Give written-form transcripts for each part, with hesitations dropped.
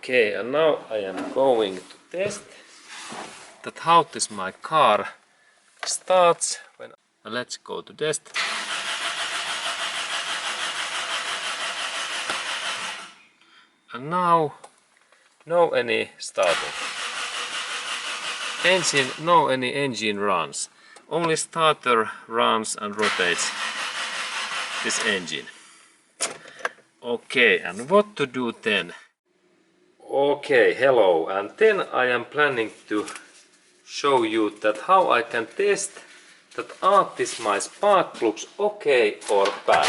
Okay, and now I am going to test that how this my car starts when. Let's go to test. And now no any starting. Engine, no any engine runs. Only starter runs and rotates this engine. Okay, and what to do then? Okay, hello, and then I am planning to show you that how I can test that are this my spark plugs okay or bad.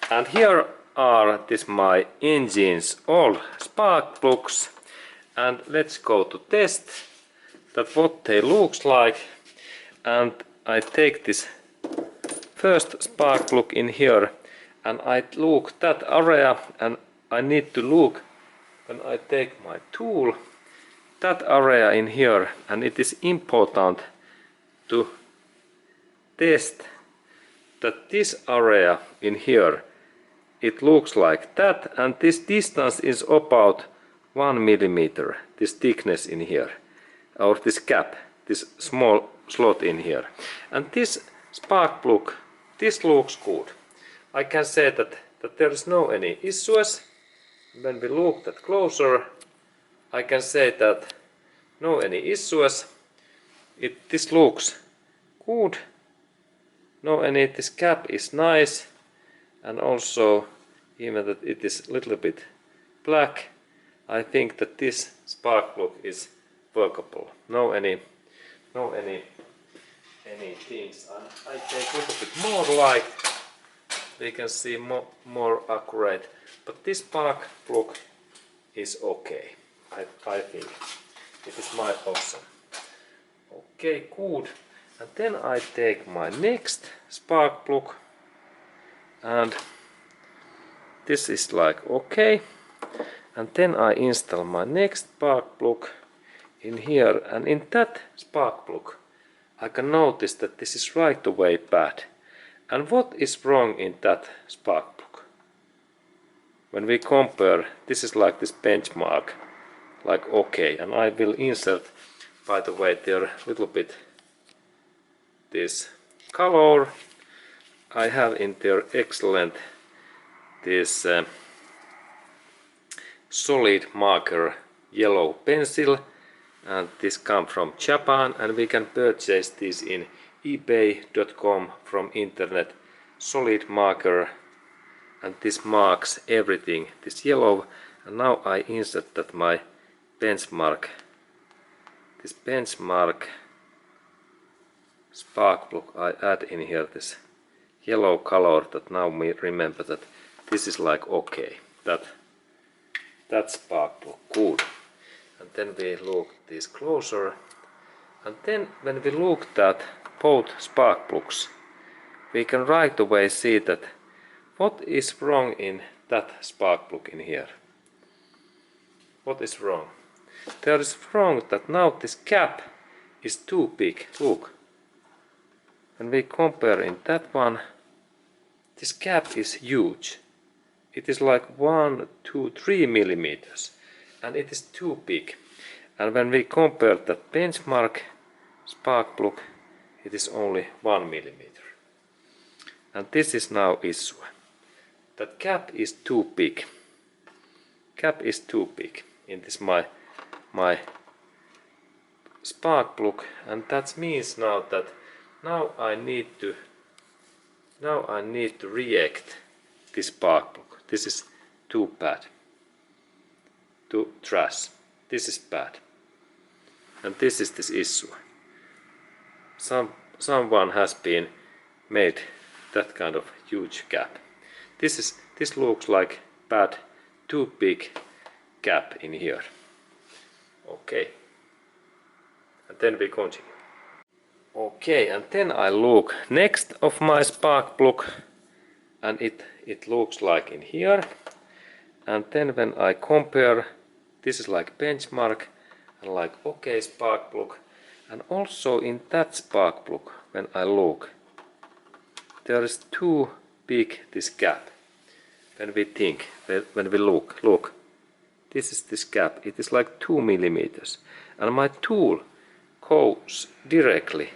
And here are this my engine's all spark plugs, and let's go to test that what they looks like. And I take this first spark plug in here and I look that area, and I need to look when I take my tool that area in here, and it is important to test that this area in here it looks like that, and this distance is about 1 millimeter, this thickness in here, or this gap, this small slot in here. And this spark plug, this looks good. I can say that there is no any issues. When we look that closer, I can say that no any issues. This looks good. No any, this cap is nice, and also even that it is a little bit black, I think that this spark plug is workable. No any things. And I take a little bit more light, we can see more accurate, but this spark plug is okay. I think it is my option. Okay, good. And then I take my next spark plug, and this is like okay. And then I install my next spark plug in here, and in that spark plug I can notice that this is right away bad. And what is wrong in that spark plug? When we compare, this is like this benchmark, like okay, and I will insert, by the way, there a little bit this color. I have in there excellent this solid marker yellow pencil, and this comes from Japan, and we can purchase this in ebay.com from internet. Solid marker, and this marks everything, this yellow. And now I insert that my benchmark, this benchmark spark plug, I add in here this yellow color, that now we remember that this is like okay, that spark plug good. And then we look this closer, and then when we look at both spark plugs, we can right away see that what is wrong in that spark plug in here. What is wrong? There is wrong that now this gap is too big. Look, when we compare in that one, this gap is huge. It is like 1, 2, 3 millimeters, and it is too big. And when we compare that benchmark spark plug, it is only 1 millimeter. And this is now issue. That gap is too big. Gap is too big in this my spark plug, and that means now that now I need to react this spark plug. This is too bad. To trash. This is bad. And this is this issue. Someone has been made that kind of huge gap. This looks like bad, too big gap in here. Okay. And then we continue. Okay, and then I look next of my spark plug, and it looks like in here. And then when I compare, this is like benchmark and like okay spark plug, and also in that spark plug when I look, there is too big this gap. When we think, when we look, this is this gap. It is like 2 millimeters, and my tool goes directly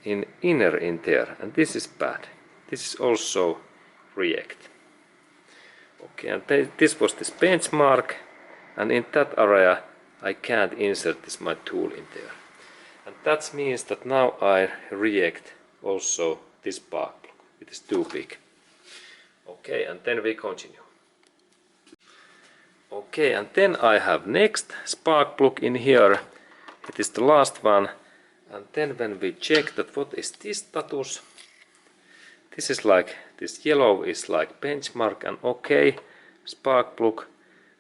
in there, and this is bad. This is also reject. Okay, and this was this benchmark, and in that area I can't insert this my tool in there. And that means that now I reject also this spark plug. It is too big. Okay, and then we continue. Okay, and then I have next spark plug in here. It is the last one. And then when we check that what is this status, this is like, this yellow is like benchmark and okay spark plug.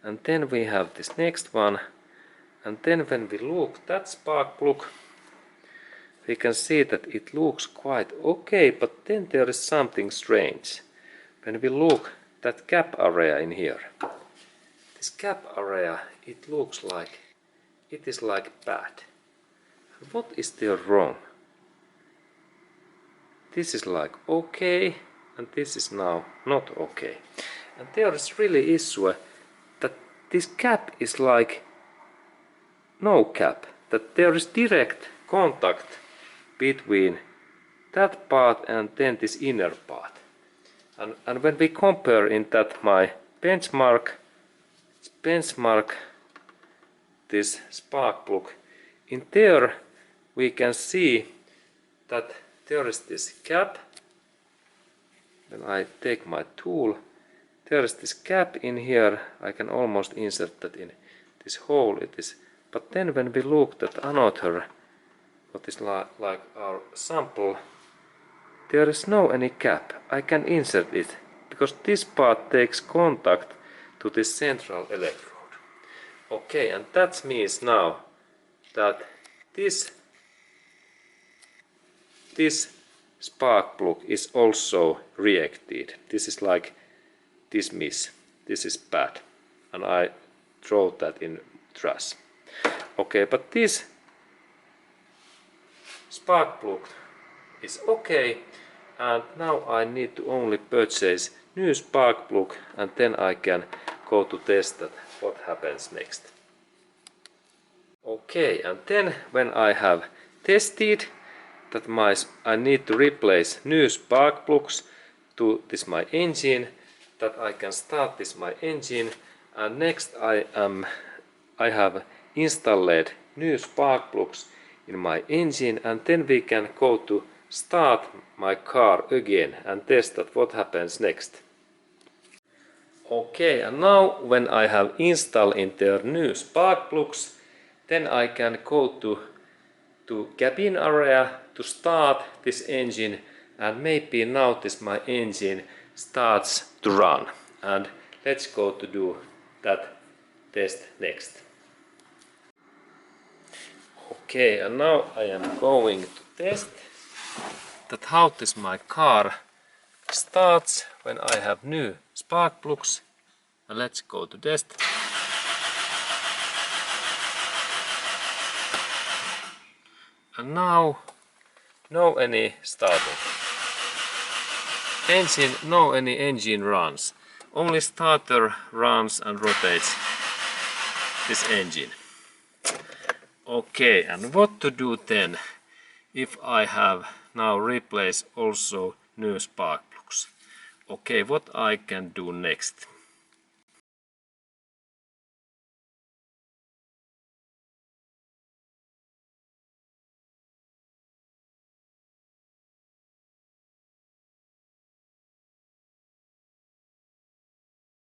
And then we have this next one. And then when we look that spark plug, we can see that it looks quite okay, but then there is something strange. When we look that gap area in here, this gap area, it looks like it is like bad. What is there wrong? This is like okay, and this is now not okay. And there is really issue that this gap is like no gap, that there is direct contact between that part and then this inner part. And when we compare in that my benchmark this spark plug, in there we can see that there is this gap. When I take my tool, there is this gap in here. I can almost insert that in this hole. It is, but then when we look at another, what is like our sample, there is no any gap. I can insert it because this part takes contact to this central electrode. Okay, and that means now that this spark plug is also rejected. This is like dismiss. This is bad, and I throw that in trash. Okay, but this spark plug is okay, and now I need to only purchase new spark plug, and then I can go to test that what happens next. Okay, and then when I have tested that I need to replace new spark plugs to this my engine, that I can start this my engine, and next I have installed new spark plugs in my engine, and then we can go to start my car again and test that what happens next. Okay, and now when I have installed in there new spark plugs, then I can go to cabin area to start this engine, and maybe now this my engine starts to run. And let's go to do that test next. Okay, and now I am going to test that how this my car starts when I have new spark plugs. And let's go to test. And now no any starting. Engine, no any engine runs. Only starter runs and rotates this engine. Okay, and what to do then if I have now replaced also new spark plugs? Okay, what I can do next?